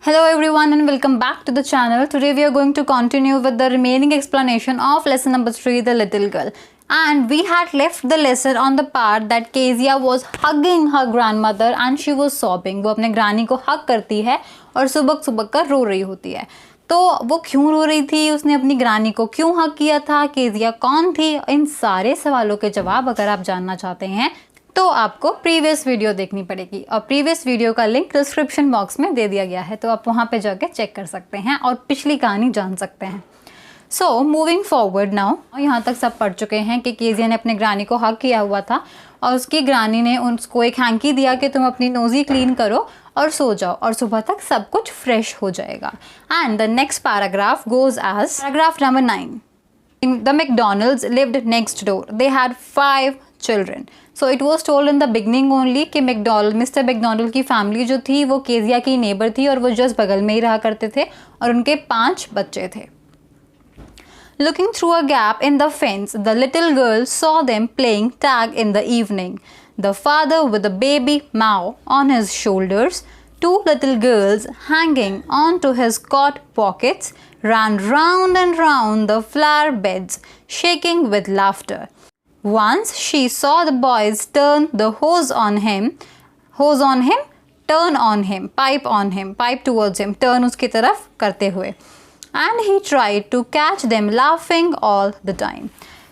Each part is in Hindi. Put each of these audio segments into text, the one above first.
Hello everyone and welcome back to the channel. Today we are going to continue with the remaining explanation of lesson number 3, The Little Girl. And we had left the lesson on the part that Kezia was hugging her grandmother and she was sobbing. वो अपने ग्रानी को हग करती है और सुबह सुबह कर रो रही होती है. तो वो क्यों रो रही थी, उसने अपनी ग्रानी को क्यों हग किया था, केजिया कौन थी, इन सारे सवालों के जवाब अगर आप जानना चाहते हैं तो आपको प्रीवियस वीडियो देखनी पड़ेगी और प्रीवियस वीडियो का लिंक डिस्क्रिप्शन बॉक्स में दे दिया गया है, तो आप वहाँ पे जाके चेक कर सकते हैं और पिछली कहानी जान सकते हैं. सो मूविंग फॉरवर्ड नाउ, यहाँ तक सब पढ़ चुके हैं कि केजिया ने अपने ग्रानी को हक किया हुआ था और उसकी ग्रानी ने उसको एक हैंकी दिया कि तुम अपनी नोज़ी क्लीन करो और सो जाओ और सुबह तक सब कुछ फ्रेश हो जाएगा. And the next paragraph goes as paragraph number 9. The McDonalds lived next door. They had 5 children. So it was told in the beginning only कि मिस्टर मैकडोनल्ड की फैमिली जो थी वो केजिया की नेबर थी और वो जस्ट बगल में ही रहा करते थे और उनके 5 बच्चे थे. Looking through a gap in the fence, the little girl saw them playing tag in the evening. The father with the baby Mao on his shoulders, 2 little girls hanging onto his coat pockets, ran round and round the flower beds, shaking with laughter. Once she saw the boys turn the hose on him, turn on him, pipe towards him, turn उसकी तरफ करते हुए. And he tried to catch them laughing all the time.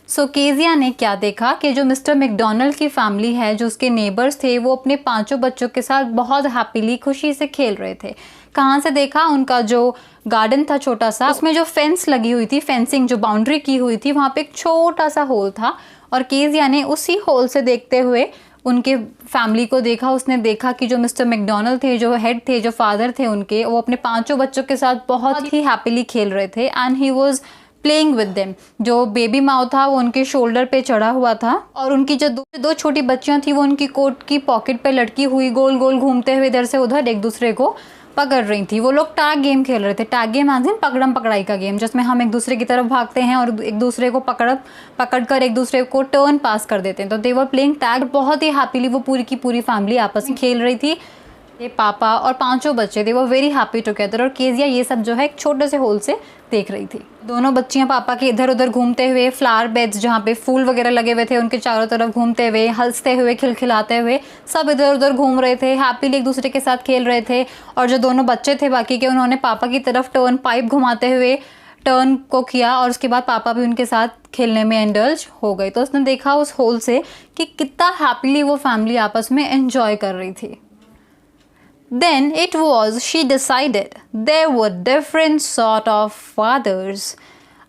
So Kezia ने क्या देखा कि जो मिस्टर मैकडोनल्ड की फैमिली है, जो उसके नेबर्स थे, वो अपने 5 बच्चों के साथ बहुत हैप्पीली खुशी से खेल रहे थे. कहाँ से देखा? उनका जो गार्डन था छोटा सा, उसमें जो फेंस लगी हुई थी, फेंसिंग जो बाउंड्री की हुई थी, वहाँ पे एक छोटा सा होल था और केजिया ने उसी होल से देखते हुए उनके फैमिली को देखा. उसने देखा कि जो मिस्टर मैकडोनल्ड थे, जो हेड थे, जो फादर थे उनके, वो अपने 5 बच्चों के साथ बहुत ही हैप्पीली खेल रहे थे. And he was playing with them. जो बेबी माओ था वो उनके शोल्डर पे चढ़ा हुआ था और उनकी जो दो छोटी बच्चियां थी वो उनकी कोट की पॉकेट पे लटकी हुई गोल गोल घूमते हुए इधर से उधर एक दूसरे को पकड़ रही थी. वो लोग टैग गेम खेल रहे थे. टैग गेम एज इन पकड़म पकड़ाई का गेम, जिसमें हम एक दूसरे की तरफ भागते हैं और एक दूसरे को पकड़ कर एक दूसरे को टर्न पास कर देते हैं. तो दे वर प्लेइंग टैग. बहुत ही हैप्पीली वो पूरी की पूरी फैमिली आपस में खेल रही थी. ये पापा और 5 बच्चे थे, वो वेरी हैप्पी टुगेदर. और केजिया ये सब जो है एक छोटे से होल से देख रही थी. दोनों बच्चियां पापा के इधर उधर घूमते हुए, फ्लावर बेड्स जहाँ पे फूल वगैरह लगे हुए थे उनके चारों तरफ घूमते हुए, हंसते हुए, खिलखिलाते हुए सब इधर उधर घूम रहे थे, हैप्पीली एक दूसरे के साथ खेल रहे थे. और जो दोनों बच्चे थे बाकी के, उन्होंने पापा की तरफ टर्न पाइप घुमाते हुए टर्न को किया और उसके बाद पापा भी उनके साथ खेलने में इंडल्ज हो गए. तो उसने देखा उस होल से कि कितना हैप्पीली वो फैमिली आपस में एंजॉय कर रही थी. Then it was she decided there were different sort of fathers.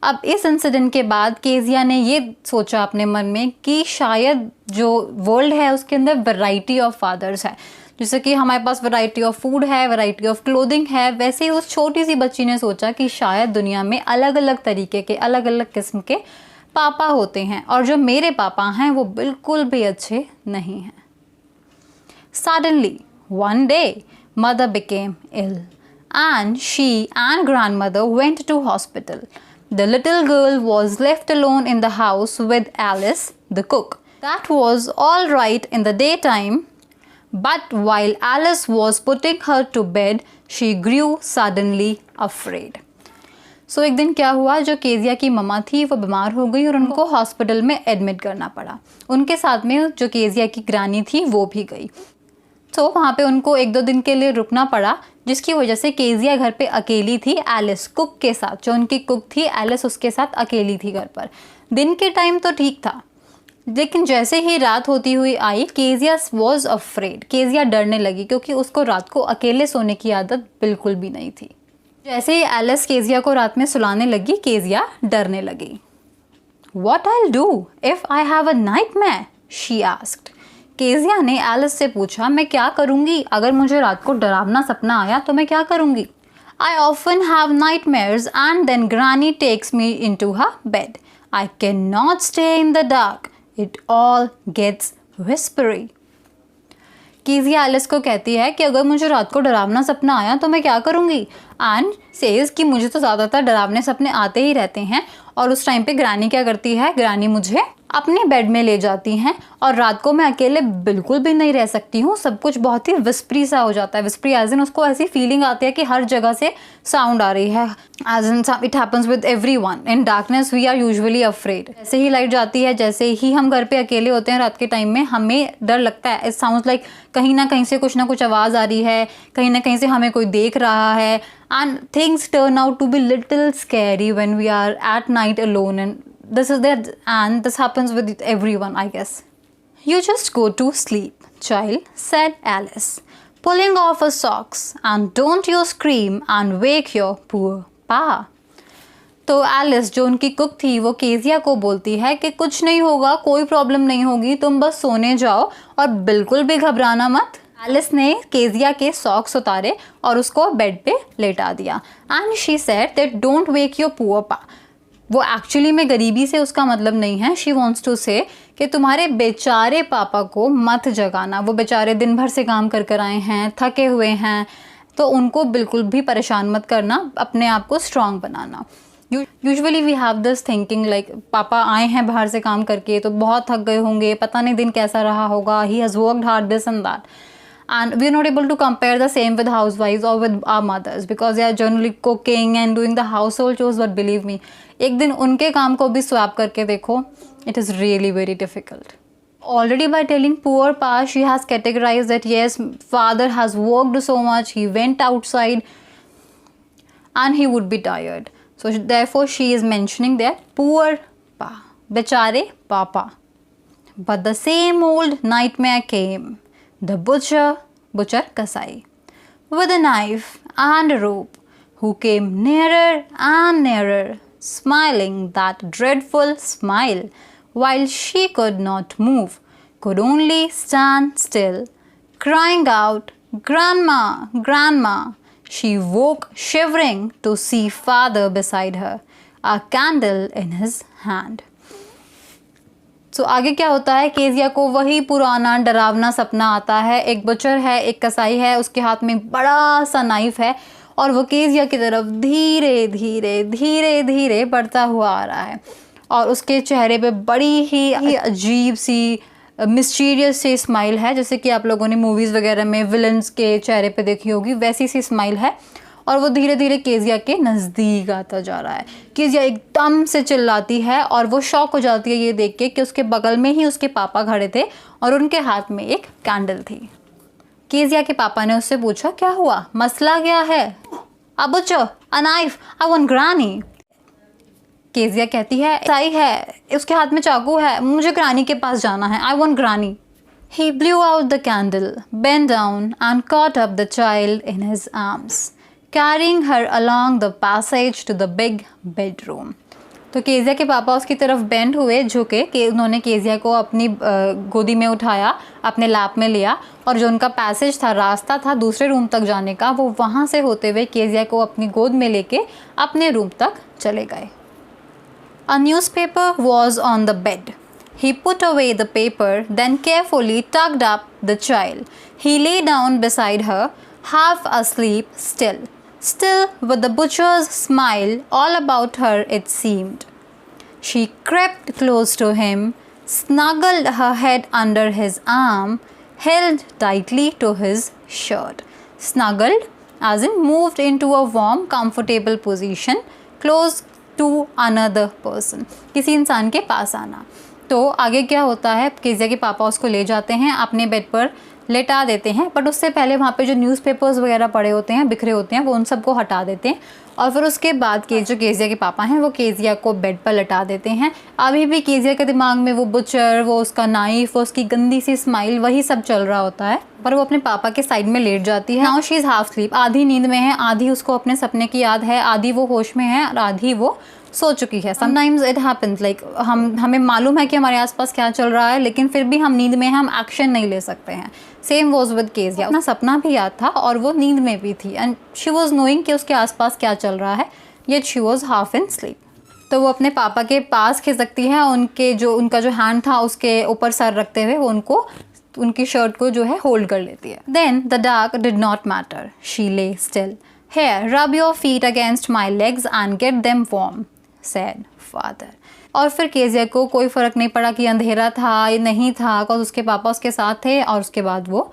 अब इस इंसिडेंट के बाद केजिया ने ये सोचा अपने मन में कि शायद जो वर्ल्ड है उसके अंदर वैरायटी ऑफ फादर्स है. जैसे कि हमारे पास वैरायटी ऑफ फूड है, वैरायटी ऑफ क्लोथिंग है, वैसे ही उस छोटी सी बच्ची ने सोचा कि शायद दुनिया में अलग अलग तरीके के, अलग अलग किस्म के पापा होते हैं और जो मेरे पापा हैं वो बिल्कुल भी अच्छे नहीं हैं. Suddenly one day, mother became ill, and she and grandmother went to hospital. The little girl was left alone in the house with Alice, the cook. That was all right in the daytime, but while Alice was putting her to bed, she grew suddenly afraid. सो एक दिन क्या हुआ, जो केजिया की मम्मा थी वो बीमार हो गई और उनको हॉस्पिटल में एडमिट करना पड़ा. उनके साथ में जो केजिया की ग्रानी थी वो भी गई. तो वहाँ पे उनको 1-2 दिन के लिए रुकना पड़ा, जिसकी वजह से केजिया घर पे अकेली थी एलिस कुक के साथ. जो उनकी कुक थी एलिस, उसके साथ अकेली थी घर पर. दिन के टाइम तो ठीक था, लेकिन जैसे ही रात होती हुई आई, केजिया वॉज अफ्रेड. केजिया डरने लगी क्योंकि उसको रात को अकेले सोने की आदत बिल्कुल भी नहीं थी. जैसे ही एलिस केजिया को रात में सुलाने लगी, केजिया डरने लगी. What I'll do if I have a nightmare? she asked. Kezia ने एलिस से पूछा, मैं क्या करूँगी अगर मुझे रात को डरावना सपना आया तो मैं क्या करूँगी? I often have nightmares and then Granny takes me into her bed. I cannot stay in the dark. It all gets whispery. Kezia Alice को कहती है कि अगर मुझे रात को डरावना सपना आया तो मैं क्या करूँगी? एंड सेज कि मुझे तो ज़्यादातर डरावने सपने आते ही रहते हैं और उस टाइम पे ग्रैनी क्या करती है, ग्रैनी मुझे अपने बेड में ले जाती हैं और रात को मैं अकेले बिल्कुल भी नहीं रह सकती हूँ। सब कुछ बहुत ही विस्परी सा हो जाता है। विस्परी एज इन उसको ऐसी फीलिंग आती है कि हर जगह से साउंड आ रही है। As in it happens with everyone. In darkness we are usually afraid. जैसे ही लाइट जाती है, जैसे ही हम घर पे अकेले होते हैं रात के टाइम में, हमें डर लगता है। इट साउंड्स लाइक कहीं ना कहीं से कुछ ना कुछ आवाज़ आ रही है, कहीं ना कहीं से हमें कोई देख रहा है। And things turn out to be little scary when we are at night alone and this is that, and this happens with everyone, I guess. You just go to sleep, child, said Alice, pulling off her socks, and don't you scream and wake your poor pa. तो एलिस जो उनकी कुक थी वो केजिया को बोलती है कि कुछ नहीं होगा, कोई प्रॉब्लम नहीं होगी, तुम बस सोने जाओ और बिल्कुल भी घबराना मत। एलिस ने केजिया के सॉक्स उतारे और उसको बेड पे लेटा दिया। And she said that don't wake your poor पा। वो एक्चुअली में गरीबी से उसका मतलब नहीं है। शी वॉन्ट्स टू से कि तुम्हारे बेचारे पापा को मत जगाना। वो बेचारे दिन भर से काम कर कर आए हैं, थके हुए हैं, तो उनको बिल्कुल भी परेशान मत करना, अपने आप को स्ट्रांग बनाना। Usually we have this thinking like पापा आए हैं बाहर से काम करके तो बहुत थक गए होंगे, पता नहीं दिन कैसा रहा होगा, he has worked hard this and that. And we are not able to compare the same with housewives or with our mothers because they are generally cooking and doing the household chores. But believe me, एक दिन उनके काम को भी swap करके देखो, it is really very difficult. Already by telling poor Pa, she has categorized that yes, father has worked so much, he went outside and he would be tired. So therefore she is mentioning that poor Pa, बेचारे पापा. But the same old nightmare came. The butcher Kasai, with a knife and a rope, who came nearer and nearer, smiling that dreadful smile, while she could not move, could only stand still, crying out, "Grandma, Grandma!" She woke shivering to see father beside her, a candle in his hand. तो आगे क्या होता है, केजिया को वही पुराना डरावना सपना आता है। एक बचर है, एक कसाई है, उसके हाथ में बड़ा सा नाइफ है और वो केजिया की तरफ धीरे धीरे धीरे धीरे बढ़ता हुआ आ रहा है और उसके चेहरे पे बड़ी ही अजीब सी मिस्टीरियस सी स्माइल है, जैसे कि आप लोगों ने मूवीज़ वगैरह में विलन्स के चेहरे पे देखी होगी, वैसी सी स्माइल है। और वो धीरे धीरे केजिया के नज़दीक आता जा रहा है। केजिया एकदम से चिल्लाती है और वो शॉक हो जाती है ये देख के कि उसके बगल में ही उसके पापा खड़े थे और उनके हाथ में एक कैंडल थी। केजिया के पापा ने उससे पूछा, क्या हुआ, मसला क्या है? A butcher, a knife, I want granny. Kezia कहती है, सही है, उसके हाथ में चाकू है, मुझे ग्रानी के पास जाना है, आई want ग्रानी। He blew out the candle, bent down and caught up the child in his arms, carrying her along the passage to the big bedroom. तो केजिया के पापा उसकी तरफ बेंड हुए, झुके, कि उन्होंने केजिया को अपनी गोदी में उठाया, अपने लैप में लिया और जो उनका पैसेज था, रास्ता था दूसरे रूम तक जाने का, वो वहाँ से होते हुए केजिया को अपनी गोद में लेके अपने रूम तक चले गए. A newspaper was on the bed. He put away the paper, then carefully tucked up the child. He lay down beside her, half asleep still with the butcher's smile all about her, it seemed. She crept close to him, snuggled her head under his arm, held tightly to his shirt. Snuggled as in moved into a warm, comfortable position, close to another person. किसी इंसान के पास आना. तो आगे क्या होता है, केजिया के पापा उसको ले जाते हैं, अपने बेड पर लेटा देते हैं, बट उससे पहले वहाँ पे जो न्यूज़पेपर्स वगैरह पड़े होते हैं, बिखरे होते हैं, वो उन सबको हटा देते हैं और फिर उसके बाद जो केजिया के पापा हैं वो केजिया को बेड पर लेटा देते हैं. अभी भी केजिया के दिमाग में वो बुचर, वो उसका नाइफ, वो उसकी गंदी सी स्माइल, वही सब चल रहा होता है, पर वो अपने पापा के साइड में लेट जाती है. Now she is half sleep, आधी नींद में है, आधी उसको अपने सपने की याद है, आधी वो होश में है और आधी वो सो चुकी है. समटाइम्स इट हैपन्स लाइक हमें मालूम है कि हमारे आसपास क्या चल रहा है, लेकिन फिर भी हम नींद में हम एक्शन नहीं ले सकते हैं. Same was with Kezia. अपना सपना भी याद था और वो नींद में भी थी एंड शी वॉज नोइंग कि उसके आसपास क्या चल रहा है, yet she was half in sleep. तो वो अपने पापा के पास खिसकती है, उनका जो हैंड था उसके ऊपर सर रखते हुए वो उनकी शर्ट को जो है होल्ड कर लेती है. Then the dark did not matter, she lay still. Here, rub your feet against my legs and get them warm. said father. और फिर केजिया को कोई फ़र्क नहीं पड़ा कि अंधेरा था या नहीं था, बिकॉज उसके पापा उसके साथ थे और उसके बाद वो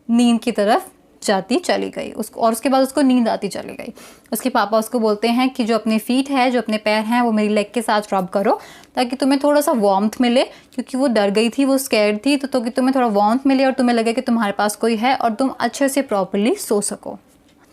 नींद की तरफ जाती चली गई उसको, और उसके बाद उसको नींद आती चली गई। उसके पापा उसको बोलते हैं कि जो अपने फीट है, जो अपने पैर हैं, वो मेरी लेग के साथ रब करो ताकि तुम्हें थोड़ा सा वार्मथ मिले, क्योंकि वो डर गई थी, वो स्कैर्ड थी, तो कि तुम्हें थोड़ा वार्मथ मिले और तुम्हें लगे कि तुम्हारे पास कोई है और तुम अच्छे से प्रॉपरली सो सको।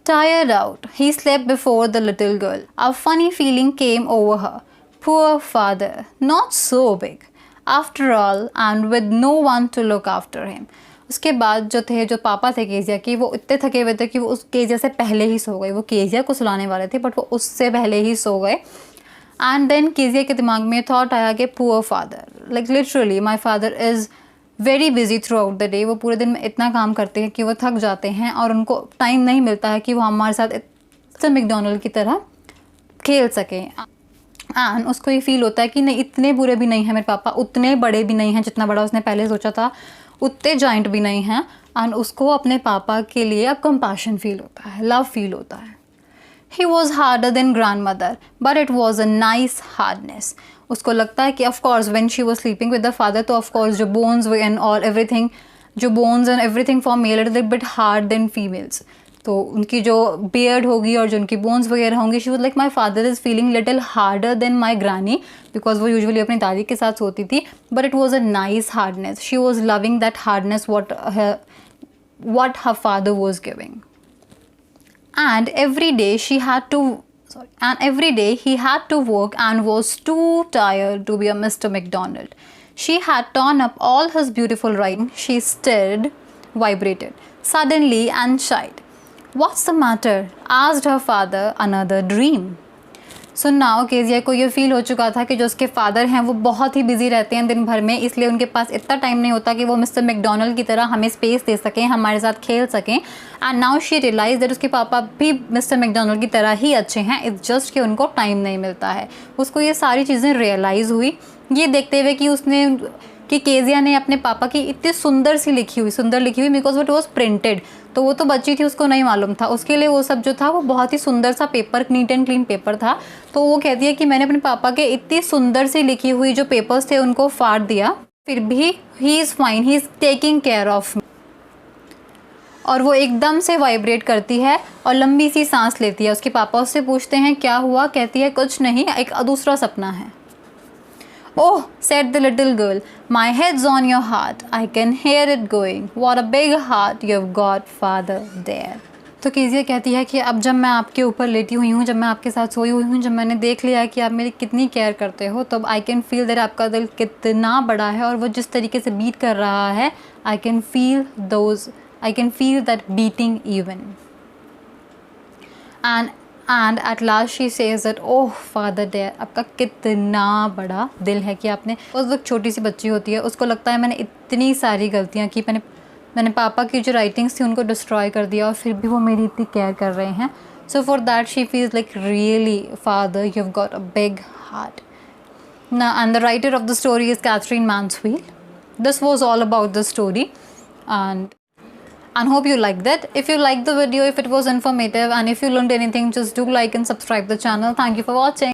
Tired out, he slept before the little girl. A funny feeling came over her. Poor father, not so big, after all, and with no one to look after him. उसके बाद जो पापा थे केजिया की, वो इतने थके हुए थे कि वो उस केजिया से पहले ही सो गए। वो केजिया को सुलाने वाले थे बट वो उससे पहले ही सो गए। एंड देन केजिया के दिमाग में थॉट आया कि poor father, like literally my father is very busy through out the day. वो पूरे दिन में इतना काम करते हैं कि वो थक जाते हैं और उनको टाइम नहीं मिलता है कि वो हमारे साथ मिस्टर मैकडोनल्ड की तरह खेल सकें। एंड उसको ये फील होता है कि नहीं, इतने बुरे भी नहीं हैं मेरे पापा, उतने बड़े भी नहीं हैं जितना बड़ा उसने पहले सोचा था, उतने जॉइंट भी नहीं हैं। एंड उसको अपने पापा के लिए अब कंपैशन फील होता है, लव फील होता है। He was harder than grandmother, but it was a nice hardness. उसको लगता है कि of course when she was sleeping with the father, तो of course जो bones and all everything, जो bones and everything for male are a bit hard than females. तो उनकी जो beard होगी और जो उनकी bones वगैरह होंगी, she was like my father is feeling little harder than my granny, because वो usually अपनी दादी के साथ सोती थी, but it was a nice hardness. She was loving that hardness what her father was giving. And every day he had to work and was too tired to be a Mr. McDonald. She had torn up all his beautiful writing. She stirred, vibrated suddenly and sighed. What's the matter? Asked her father. Another dream. So now Kezia को ये फील हो चुका था कि जो उसके फादर हैं वो बहुत ही बिजी रहते हैं दिन भर में, इसलिए उनके पास इतना टाइम नहीं होता कि वो मिस्टर मैकडोनल्ड की तरह हमें स्पेस दे सकें, हमारे साथ खेल सकें। And now she realise that उसके पापा भी मिस्टर मैकडोनल्ड की तरह ही अच्छे हैं, इट्स जस्ट कि उनको टाइम नहीं मिलता है। उसको ये सारी चीज़ें रियलाइज़ हुई ये देखते हुए कि केजिया ने अपने पापा की इतनी सुंदर लिखी हुई बिकॉज इट वॉज प्रिंटेड। तो वो तो बच्ची थी, उसको नहीं मालूम था, उसके लिए वो सब जो था वो बहुत ही सुंदर सा paper, neat and clean paper था। तो वो कहती है कि मैंने अपने पापा के इतनी सुंदर सी लिखी हुई जो पेपर्स थे उनको फाड़ दिया, फिर भी he is fine, he is taking care of me. और वो एकदम से वाइब्रेट करती है और लंबी सी सांस लेती है। उसके पापा उससे पूछते हैं क्या हुआ, कहती है कुछ नहीं, एक दूसरा सपना है। Oh, said the little girl, my head's on your heart. I can hear it going. What a big heart you've got, father there. तो केजिया कहती है कि अब जब मैं आपके ऊपर लेटी हुई हूँ, जब मैं आपके साथ सोई हुई हूँ, जब मैंने देख लिया कि आप मेरी कितनी केयर करते हो, तब आई कैन फील दैट आपका दिल कितना बड़ा है और वो जिस तरीके से बीट कर रहा है, I can feel that beating even. And at last she says that oh father there, आपका कितना बड़ा दिल है कि आपने, उस वक्त छोटी सी बच्ची होती है, उसको लगता है मैंने इतनी सारी गलतियाँ की, मैंने पापा की जो राइटिंग्स थी उनको डिस्ट्रॉय कर दिया और फिर भी वो मेरी इतनी केयर कर रहे हैं। So for that she feels like really father you have got a big heart. And the writer of the story is Katherine Mansfield. This was all about the story, and hope you liked it. If you liked the video, if it was informative and if you learned anything, just do like and subscribe the channel. Thank you for watching.